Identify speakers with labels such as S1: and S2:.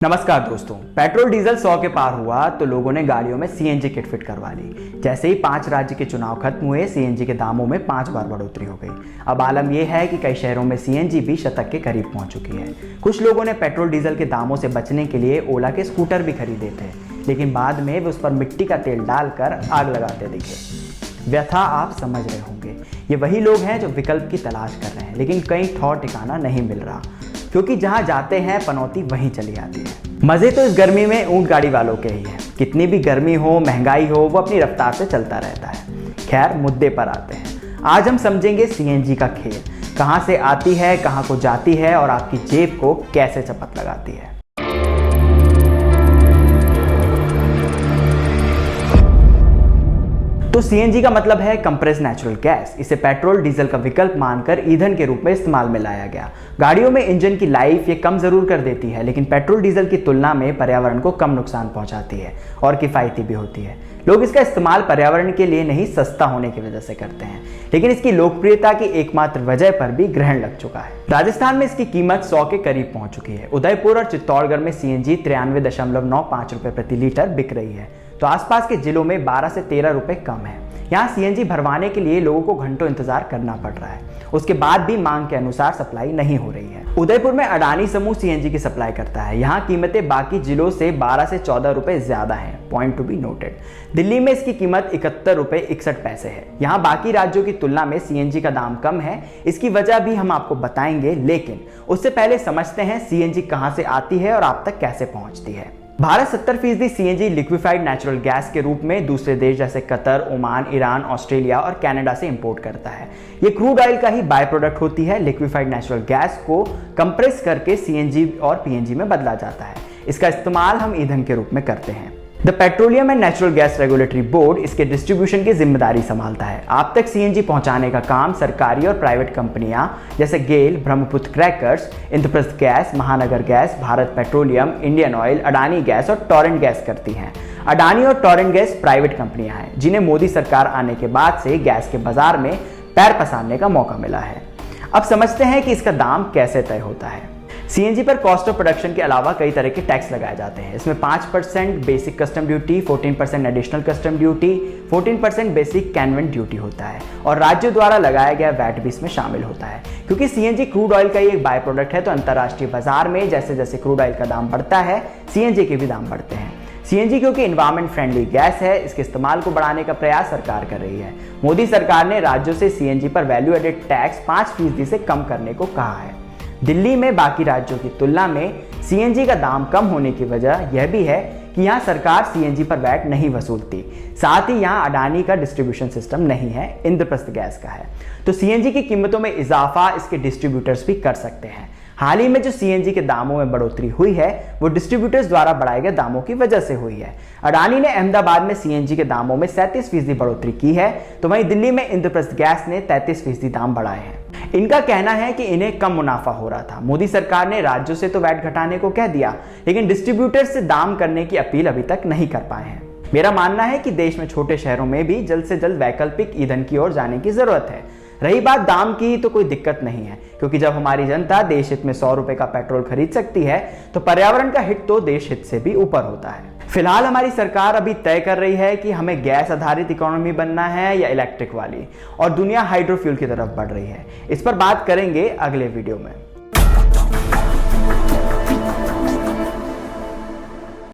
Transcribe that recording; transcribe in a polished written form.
S1: नमस्कार दोस्तों, petrol diesel 100 के पार हुआ तो लोगों ने गाड़ियों में सीएनजी किट फिट करवा ली। जैसे ही 5 राज्य के चुनाव खत्म हुए, सीएनजी के दामों में 5 बार बढ़ोतरी हो गई। अब आलम यह है कि कई शहरों में सीएनजी भी शतक के करीब पहुंच चुकी है। कुछ लोगों ने पेट्रोल डीजल के दामों से बचने के लिए ओला के स्कूटर भी खरीदे थे, लेकिन बाद में वे उस पर मिट्टी का तेल डालकर आग लगाते दिखे। व्यथा आप समझ रहे होंगे, ये वही लोग हैं जो विकल्प की तलाश कर रहे हैं, लेकिन कहीं ठौर ठिकाना नहीं मिल रहा, क्योंकि जहां जाते हैं पनौती वहीं चली आती है। मजे तो इस गर्मी में ऊंट गाड़ी वालों के ही है। कितनी भी गर्मी हो, महंगाई हो, वो अपनी रफ्तार से चलता रहता है। खैर, मुद्दे पर आते हैं। आज हम समझेंगे सीएनजी का खेल, कहां से आती है, कहां को जाती है और आपकी जेब को कैसे चपत लगाती है। तो सीएनजी का मतलब है कंप्रेस्ड नेचुरल गैस। इसे पेट्रोल डीजल का विकल्प मानकर ईंधन के रूप में इस्तेमाल में लाया गया। गाड़ियों में इंजन की लाइफ ये कम जरूर कर देती है, लेकिन पेट्रोल डीजल की तुलना में पर्यावरण को कम नुकसान पहुंचाती है और किफायती भी होती है। लोग इसका इस्तेमाल पर्यावरण के लिए नहीं, सस्ता होने की वजह से करते हैं, लेकिन इसकी लोकप्रियता की एकमात्र वजह पर भी ग्रहण लग चुका है। राजस्थान में इसकी कीमत 100 के करीब पहुंच चुकी है। उदयपुर और चित्तौड़गढ़ में सीएनजी 93.95 रुपए प्रति लीटर बिक रही है, तो आसपास के जिलों में 12 से 13 रुपए कम है। यहाँ सीएनजी भरवाने के लिए लोगों को घंटों इंतजार करना पड़ रहा है। उसके बाद भी मांग के अनुसार सप्लाई नहीं हो रही है। उदयपुर में अडानी समूह सीएनजी की सप्लाई करता है। यहाँ कीमतें बाकी जिलों से 12 से 14 रुपए ज्यादा हैं। Point to be noted. Delhi में इसकी कीमत 71 रुपए 61 पैसे है। यहाँ बाकी राज्यों की तुलना में सीएनजी का दाम कम है। इसकी वजह भी हम आपको बताएंगे, लेकिन उससे पहले समझते हैं सीएनजी कहाँ से आती है और आप तक कैसे पहुंचती है। Bharat 70% CNG liquefied natural gas के रूप में दूसरे देश जैसे कतर, ओमान, ईरान, ऑस्ट्रेलिया और कनाडा से इंपोर्ट करता है। ये क्रूड ऑयल का ही बाय प्रोडक्ट होती है। लिक्विफाइड नेचुरल गैस को कंप्रेस करके सीएनजी और पीएनजी में बदला जाता है। इसका इस्तेमाल हम ईंधन के रूप में करते हैं। The petroleum and natural gas regulatory board इसके डिस्ट्रीब्यूशन की जिम्मेदारी संभालता है। आप तक सीएनजी पहुंचाने का काम सरकारी और प्राइवेट कंपनियां जैसे गेल, ब्रह्मपुत्र क्रैकर्स, इंद्रप्रस्थ गैस, महानगर gas, Bharat petroleum, Indian oil, Adani gas और टोरेंट गैस करती हैं। अडानी और टोरेंट गैस प्राइवेट कंपनियां हैं, जिन्हें मोदी सरकार आने के बाद से गैस के बाजार में पैर पसारने का मौका मिला है। अब समझते हैं कि इसका दाम कैसे तय होता है। सीएनजी पर कॉस्ट ऑफ प्रोडक्शन के अलावा कई तरह के टैक्स लगाए जाते हैं। इसमें 5% basic custom duty, 14% additional custom duty, 14% basic कैनवेंट ड्यूटी होता है और राज्यों द्वारा लगाया गया वैट भी इसमें शामिल होता है। क्योंकि सीएनजी क्रूड ऑयल का ही एक बाय प्रोडक्ट है, तो अंतर्राष्ट्रीय बाजार में जैसे जैसे क्रूड ऑयल का दाम बढ़ता है, सीएनजी के भी दाम बढ़ते हैं। सीएनजी क्योंकि एनवायरमेंट फ्रेंडली गैस है, इसके इस्तेमाल को बढ़ाने का प्रयास सरकार कर रही है। मोदी सरकार ने राज्यों से सीएनजी पर वैल्यू एडेड टैक्स 5% से कम करने को कहा है। दिल्ली में बाकी राज्यों की तुलना में सीएनजी का दाम कम होने की वजह यह भी है कि यहाँ सरकार सीएनजी पर वैट नहीं वसूलती। साथ ही यहाँ अडानी का डिस्ट्रीब्यूशन सिस्टम नहीं है, इंद्रप्रस्थ गैस का है। तो सीएनजी की कीमतों में इजाफा इसके डिस्ट्रीब्यूटर्स भी कर सकते हैं। हाल ही में जो सीएनजी के दामों में बढ़ोतरी हुई है, वो डिस्ट्रीब्यूटर्स द्वारा बढ़ाए गए दामों की वजह से हुई है। अडानी ने अहमदाबाद में सीएनजी के दामों में 37% बढ़ोतरी की है, तो वहीं दिल्ली में इंद्रप्रस्थ गैस ने 33% दाम बढ़ाए हैं। इनका कहना है कि इन्हें कम मुनाफा हो रहा था। मोदी सरकार ने राज्यों से तो वैट घटाने को कह दिया, लेकिन डिस्ट्रीब्यूटर से दाम करने की अपील अभी तक नहीं कर पाए हैं। मेरा मानना है कि देश में छोटे शहरों में भी जल्द से जल्द वैकल्पिक ईंधन की ओर जाने की जरूरत है। रही बात दाम की, तो कोई दिक्कत नहीं है, क्योंकि जब हमारी जनता देश हित में 100 रुपए का पेट्रोल खरीद सकती है, तो पर्यावरण का हित तो देश हित से भी ऊपर होता है। फिलहाल हमारी सरकार अभी तय कर रही है कि हमें गैस आधारित इकोनॉमी बनना है या इलेक्ट्रिक वाली, और दुनिया हाइड्रोफ्यूल की तरफ बढ़ रही है। इस पर बात करेंगे अगले वीडियो में।